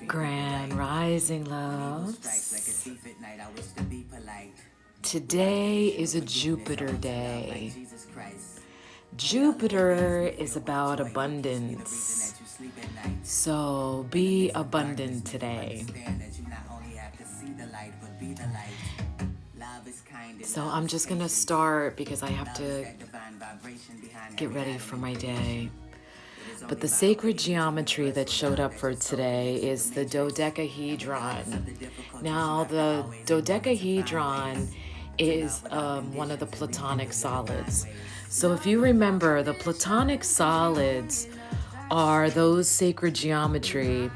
Grand Rising loves. Today is a Jupiter day. Jupiter is about abundance. So be abundant today. So I'm just going to start because I have to get ready for my day. But the sacred geometry that showed up for today is the dodecahedron. Now, the dodecahedron is one of the Platonic solids. So if you remember, the Platonic solids are those sacred geometry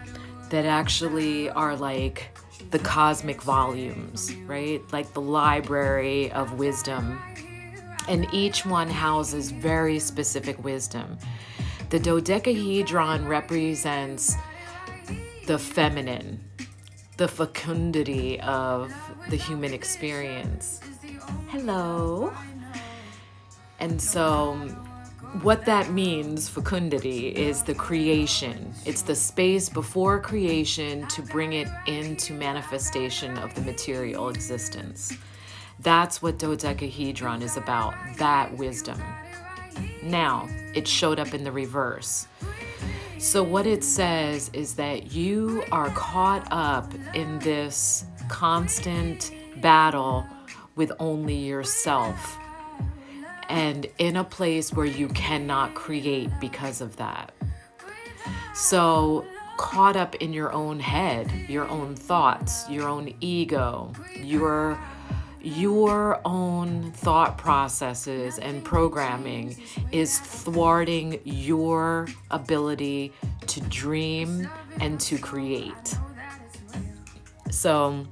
that actually are like the cosmic volumes, right? Like the library of wisdom. And each one houses very specific wisdom. The dodecahedron represents the feminine, the fecundity of the human experience. Hello. And so what that means, fecundity, is the creation. It's the space before creation to bring it into manifestation of the material existence. That's what dodecahedron is about, that wisdom. Now, it showed up in the reverse. So what it says is that you are caught up in this constant battle with only yourself and in a place where you cannot create because of that. So caught up in your own head, your own thoughts, your own ego, your own thought processes and programming is thwarting your ability to dream and to create. So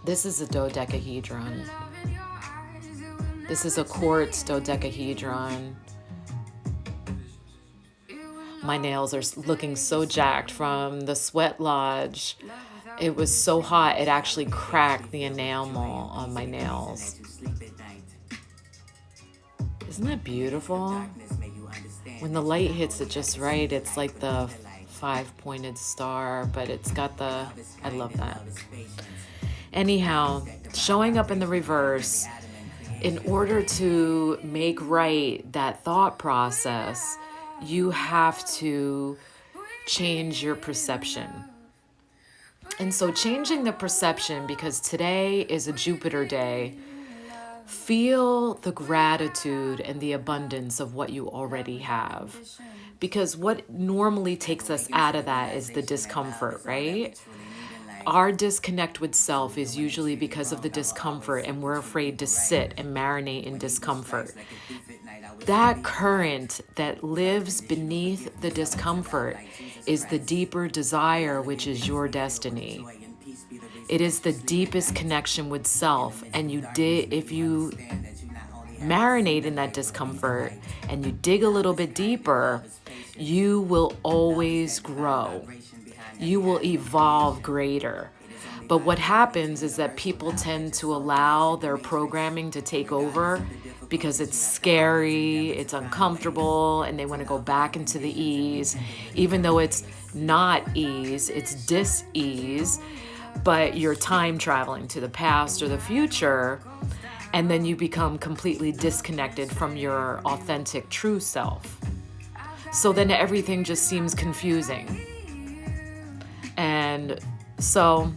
this is a dodecahedron. This is a quartz dodecahedron. My nails are looking so jacked from the sweat lodge. It was so hot, it actually cracked the enamel on my nails. Isn't that beautiful? When the light hits it just right, it's like the 5-pointed star, but it's got I love that. Anyhow, showing up in the reverse, in order to make right that thought process, you have to change your perception. And so changing the perception, because today is a Jupiter day, feel the gratitude and the abundance of what you already have. Because what normally takes us out of that is the discomfort, right? Our disconnect with self is usually because of the discomfort, and we're afraid to sit and marinate in discomfort. That current that lives beneath the discomfort is the deeper desire, which is your destiny. It is the deepest connection with self. And if you marinate in that discomfort and you dig a little bit deeper, you will always grow. You will evolve greater. But what happens is that people tend to allow their programming to take over because it's scary, it's uncomfortable, and they want to go back into the ease, even though it's not ease, it's dis-ease, but you're time traveling to the past or the future, and then you become completely disconnected from your authentic true self. So then everything just seems confusing. And so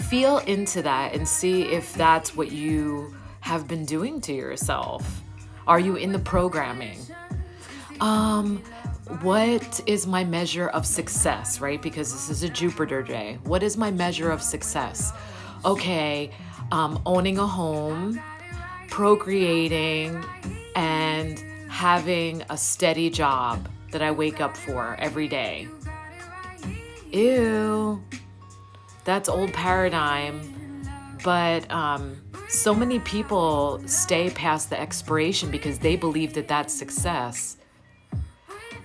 feel into that and see if that's what you have been doing to yourself. Are you in the programming? What is my measure of success, right? Because this is a Jupiter day. What is my measure of success? Okay, owning a home, procreating, and having a steady job that I wake up for every day. Ew, that's old paradigm. But so many people stay past the expiration because they believe that that's success.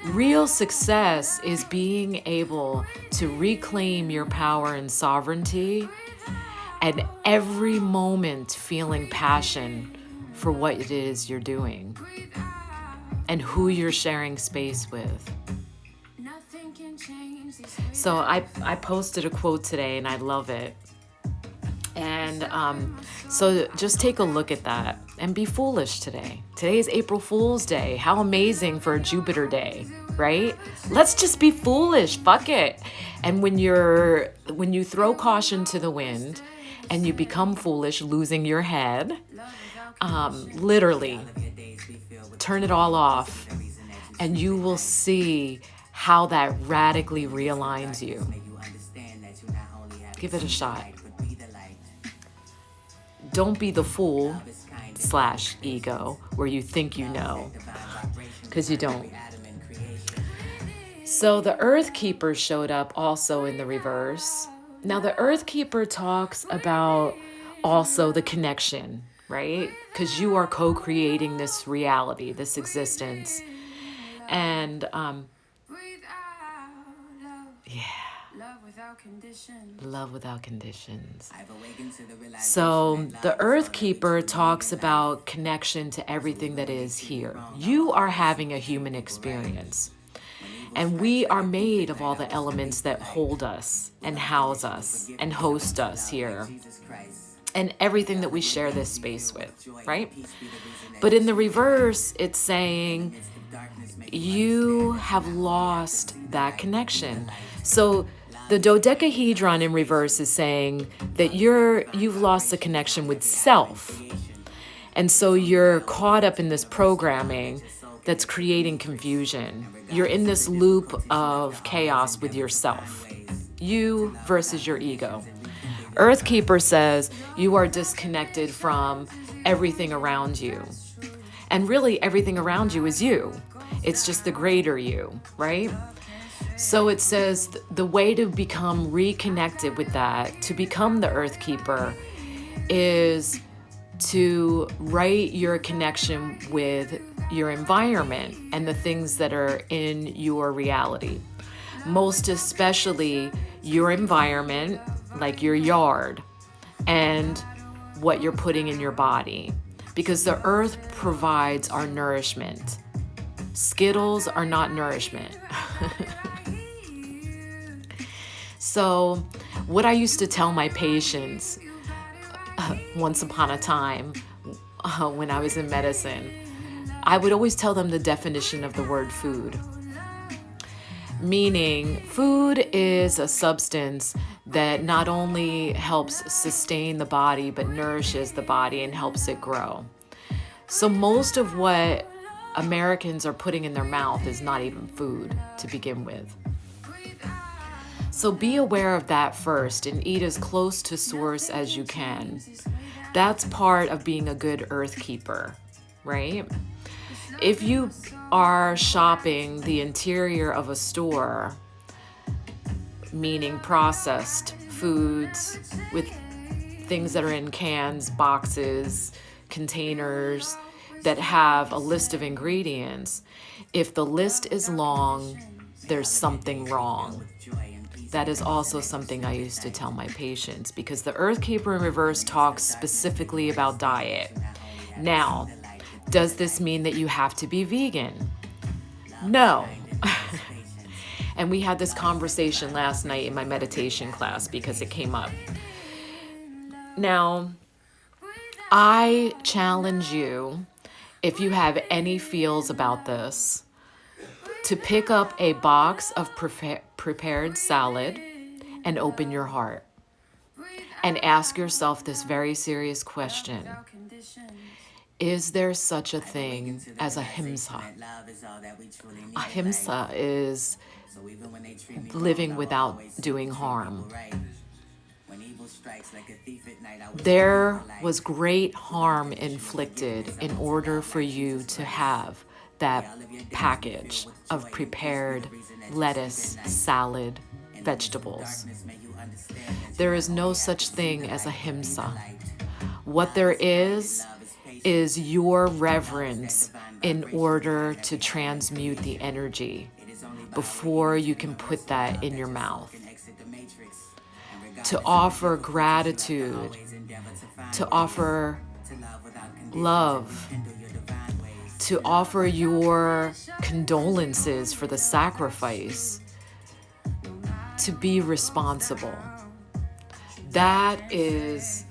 Real success is being able to reclaim your power and sovereignty, and every moment feeling passion for what it is you're doing and who you're sharing space with. So I posted a quote today and I love it. And so just take a look at that and be foolish today. Today is April Fool's Day. How amazing for a Jupiter day, right? Let's just be foolish. Fuck it. And when you throw caution to the wind and you become foolish, losing your head, literally turn it all off and you will see how that radically realigns you. Give it a shot. Don't be the fool / ego where you think you know, because you don't. So the Earth Keeper showed up also in the reverse. Now the Earth Keeper talks about also the connection, right? Because you are co-creating this reality, this existence. And love without conditions. So the Earth Keeper talks about connection to everything that is here. You are having a human experience. And we are made of all the elements that hold us and house us and host us here. And everything that we share this space with, right? But in the reverse, it's saying you have lost that connection. So the dodecahedron in reverse is saying that you've lost the connection with self. And so you're caught up in this programming that's creating confusion. You're in this loop of chaos with yourself. You versus your ego. Earthkeeper says you are disconnected from everything around you. And really everything around you is you. It's just the greater you, right? So it says the way to become reconnected with that, to become the Earth Keeper, is to write your connection with your environment and the things that are in your reality. Most especially your environment, like your yard, and what you're putting in your body. Because the earth provides our nourishment. Skittles are not nourishment. So what I used to tell my patients once upon a time when I was in medicine, I would always tell them the definition of the word food. Meaning, food is a substance that not only helps sustain the body, but nourishes the body and helps it grow. So most of what Americans are putting in their mouth is not even food to begin with. So be aware of that first and eat as close to source as you can. That's part of being a good earth keeper, right? If you are shopping the interior of a store, meaning processed foods with things that are in cans, boxes, containers that have a list of ingredients, if the list is long, there's something wrong. That is also something I used to tell my patients, because the Earth Keeper in reverse talks specifically about diet. Now, does this mean that you have to be vegan? No. And we had this conversation last night in my meditation class because it came up. Now, I challenge you, if you have any feels about this, to pick up a box of prepared salad and open your heart and ask yourself this very serious question. Is there such a thing as ahimsa? Ahimsa is living without doing harm. There was great harm inflicted in order for you to have that package of prepared lettuce, salad, vegetables. There is no such thing as ahimsa. What there is your reverence in order to transmute the energy before you can put that in your mouth. To offer gratitude, to offer love, to offer your condolences for the sacrifice, to be responsible. That is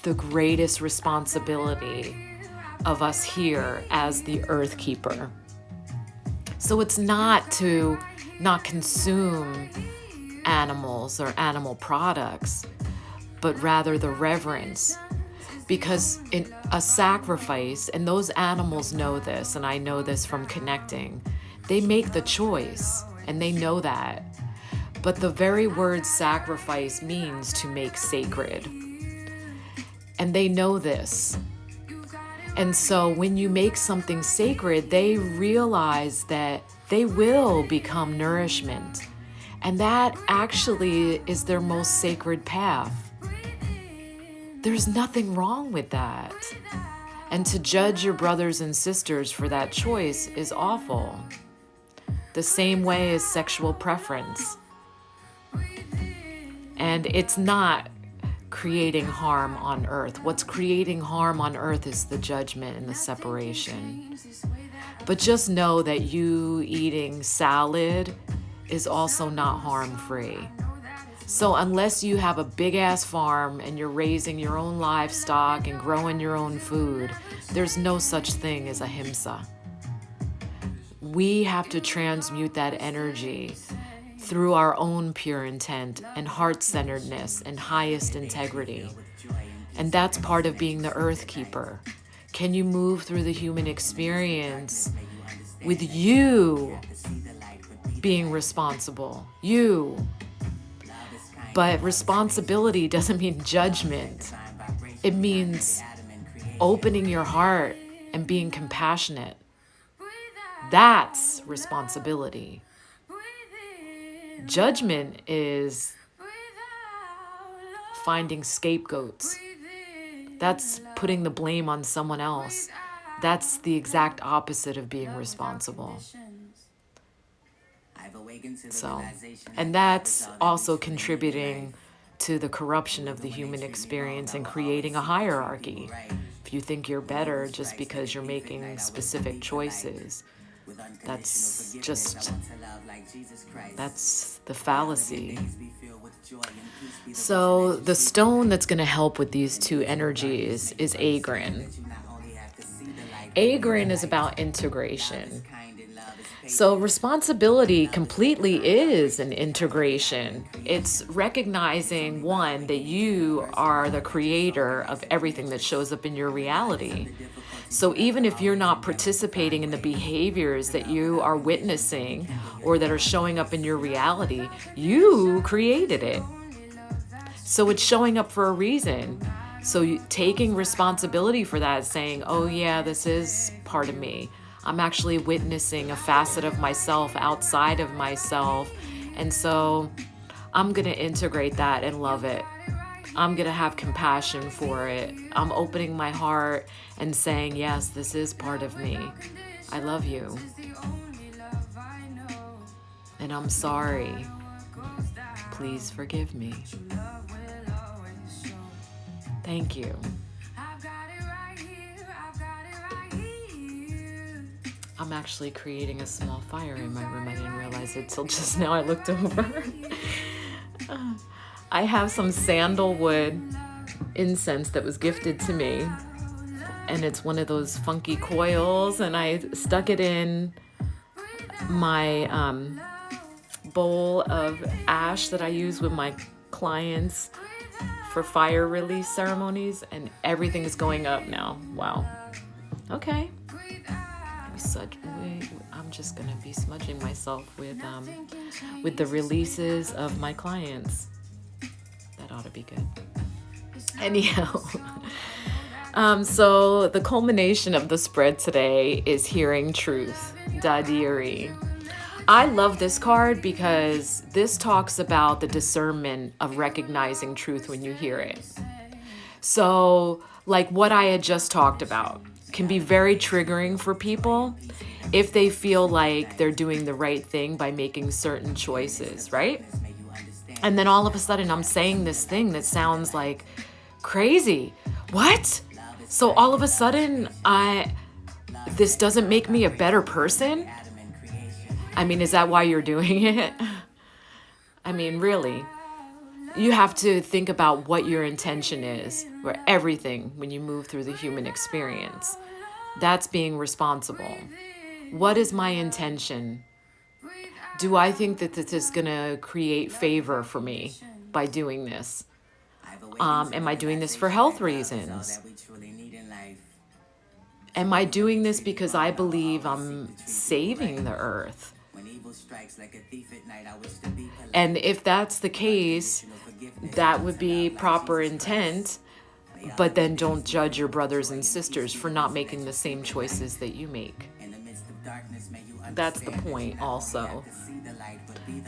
the greatest responsibility of us here as the Earth Keeper. So it's not to not consume animals or animal products, but rather the reverence. Because in a sacrifice, and those animals know this, and I know this from connecting, they make the choice, and they know that. But the very word sacrifice means to make sacred. And they know this. And so when you make something sacred, they realize that they will become nourishment. And that actually is their most sacred path. There's nothing wrong with that. And to judge your brothers and sisters for that choice is awful. The same way as sexual preference. And it's not creating harm on earth. What's creating harm on earth is the judgment and the separation. But just know that you eating salad is also not harm-free. So unless you have a big-ass farm and you're raising your own livestock and growing your own food, there's no such thing as ahimsa. We have to transmute that energy through our own pure intent and heart-centeredness and highest integrity. And that's part of being the Earth Keeper. Can you move through the human experience with you being responsible? You. But responsibility doesn't mean judgment. It means opening your heart and being compassionate. That's responsibility. Judgment is finding scapegoats. That's putting the blame on someone else. That's the exact opposite of being responsible. So, and that's also contributing to the corruption of the human experience and creating a hierarchy. If you think you're better just because you're making specific choices, that's the fallacy. So the stone that's going to help with these two energies is Agrin. Agrin is about integration. So responsibility completely is an integration. It's recognizing, one, that you are the creator of everything that shows up in your reality. So even if you're not participating in the behaviors that you are witnessing or that are showing up in your reality, you created it. So it's showing up for a reason. So taking responsibility for that, saying, oh yeah, this is part of me. I'm actually witnessing a facet of myself outside of myself. And so I'm going to integrate that and love it. I'm going to have compassion for it. I'm opening my heart and saying, yes, this is part of me. I love you. And I'm sorry. Please forgive me. Thank you. I'm actually creating a small fire in my room. I didn't realize it till just now. I looked over. I have some sandalwood incense that was gifted to me. And it's one of those funky coils. And I stuck it in my bowl of ash that I use with my clients for fire release ceremonies. And everything is going up now. Wow. Okay. I'm just gonna be smudging myself with the releases of my clients. That ought to be good. Anyhow, so the culmination of the spread today is hearing truth, Dadiri. I love this card because this talks about the discernment of recognizing truth when you hear it. So, like what I had just talked about can be very triggering for people if they feel like they're doing the right thing by making certain choices, right? And then all of a sudden I'm saying this thing that sounds like crazy. What? So all of a sudden this doesn't make me a better person? I mean, is that why you're doing it? I mean, really, you have to think about what your intention is for everything when you move through the human experience. That's being responsible. What is my intention? Do I think that this is going to create favor for me by doing this? Am I doing this for health reasons? Am I doing this because I believe I'm saving the earth? And if that's the case, that would be proper intent, but then don't judge your brothers and sisters for not making the same choices that you make. That's the point also.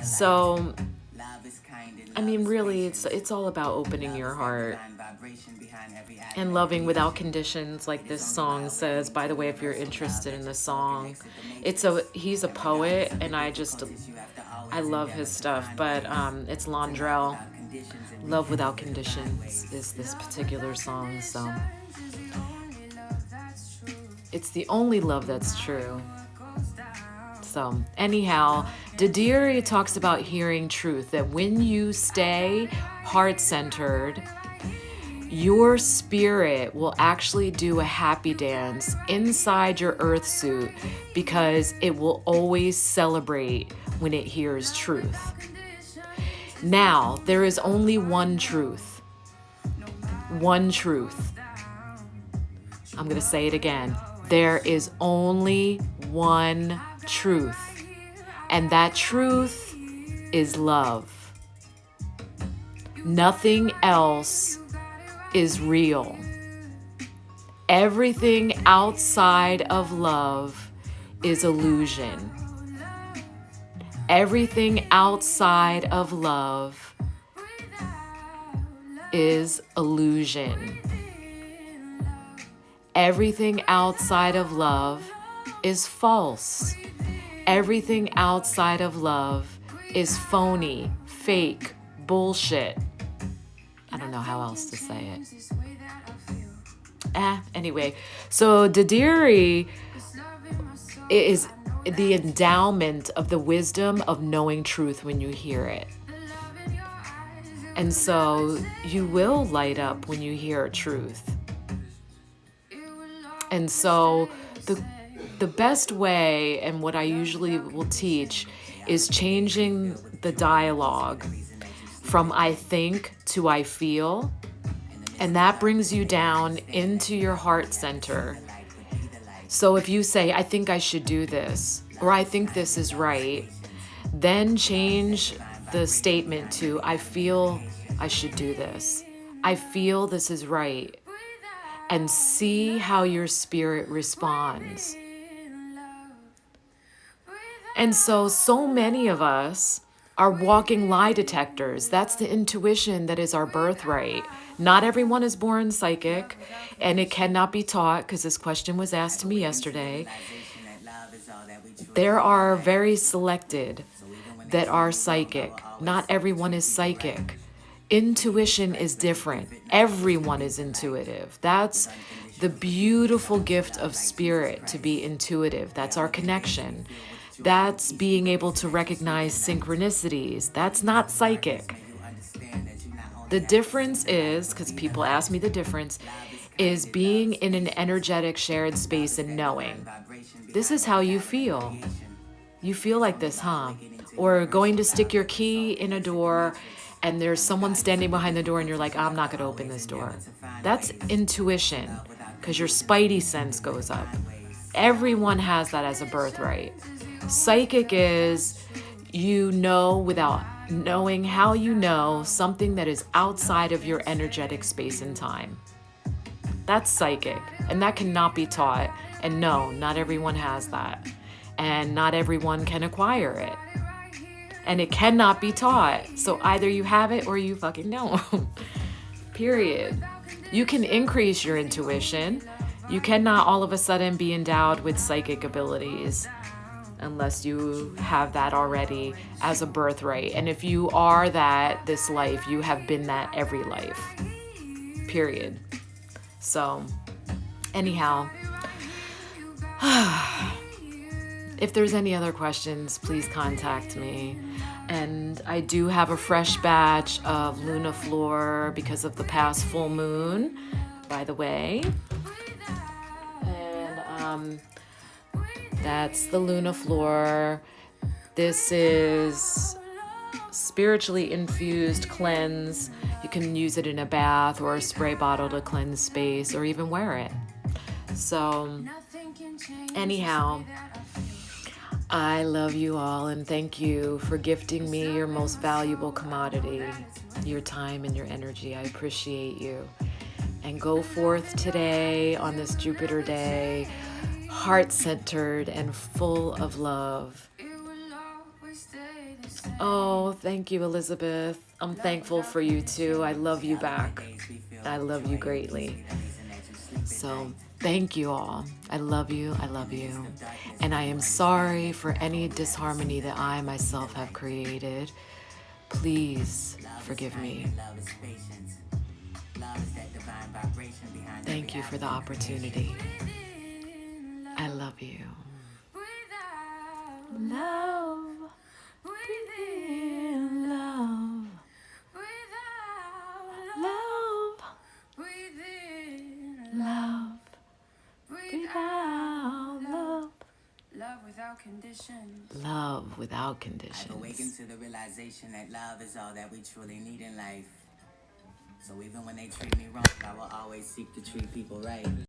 So, I mean, really, it's all about opening your heart and loving without conditions, like this song says. By the way, if you're interested in the song, he's a poet, and I love his stuff. But it's Londrell. Love Without Conditions is this particular song. So it's the only love that's true. So anyhow, Dadiri talks about hearing truth, that when you stay heart-centered, your spirit will actually do a happy dance inside your earth suit, because it will always celebrate when it hears truth. Now, there is only one truth. One truth. I'm going to say it again. There is only one truth. And that truth is love. Nothing else is real. Everything outside of love is illusion. Everything outside of love is illusion. Everything outside of love is false. Everything outside of love is phony, fake, bullshit. I don't know how else to say it. Anyway, so Dadiri is the endowment of the wisdom of knowing truth when you hear it. And so you will light up when you hear truth. And so the best way, and what I usually will teach, is changing the dialogue from I think to I feel. And that brings you down into your heart center. So if you say, I think I should do this, or I think this is right, then change the statement to I feel I should do this. I feel this is right. And see how your spirit responds. And so many of us are walking lie detectors. That's the intuition that is our birthright. Not everyone is born psychic, and it cannot be taught, because this question was asked to me yesterday. There are very selected that are psychic. Not everyone is psychic. Intuition is different. Everyone is intuitive. That's the beautiful gift of spirit, to be intuitive. That's our connection. That's being able to recognize synchronicities. That's not psychic. The difference is, because people ask me the difference, is being in an energetic shared space and knowing. This is how you feel. You feel like this, huh? Or going to stick your key in a door and there's someone standing behind the door and you're like, I'm not going to open this door. That's intuition, because your spidey sense goes up. Everyone has that as a birthright. Psychic is you know without knowing how you know something that is outside of your energetic space and time. That's psychic, and that cannot be taught. And no, not everyone has that. And not everyone can acquire it. And it cannot be taught. So either you have it or you fucking don't. Period. You can increase your intuition. You cannot all of a sudden be endowed with psychic abilities unless you have that already as a birthright. And if you are that this life, you have been that every life. Period. So, anyhow, if there's any other questions, please contact me. And I do have a fresh batch of Luna Flor because of the past full moon, by the way. And that's the Luna Flor. This is spiritually infused cleanse. You can use it in a bath or a spray bottle to cleanse space or even wear it. So anyhow, I love you all and thank you for gifting me your most valuable commodity, your time and your energy. I appreciate you. And go forth today on this Jupiter day, heart-centered and full of love. Oh, thank you, Elizabeth. I'm thankful for you too. I love you back. I love you greatly. So thank you all. I love you. I love you. And I am sorry for any disharmony that I myself have created. Please forgive me. Thank you for the opportunity. I love you. Love. Within love. Love. Within love. Without love. Love without conditions. Love without conditions. I've awakened to the realization that love is all that we truly need in life. So even when they treat me wrong, I will always seek to treat people right.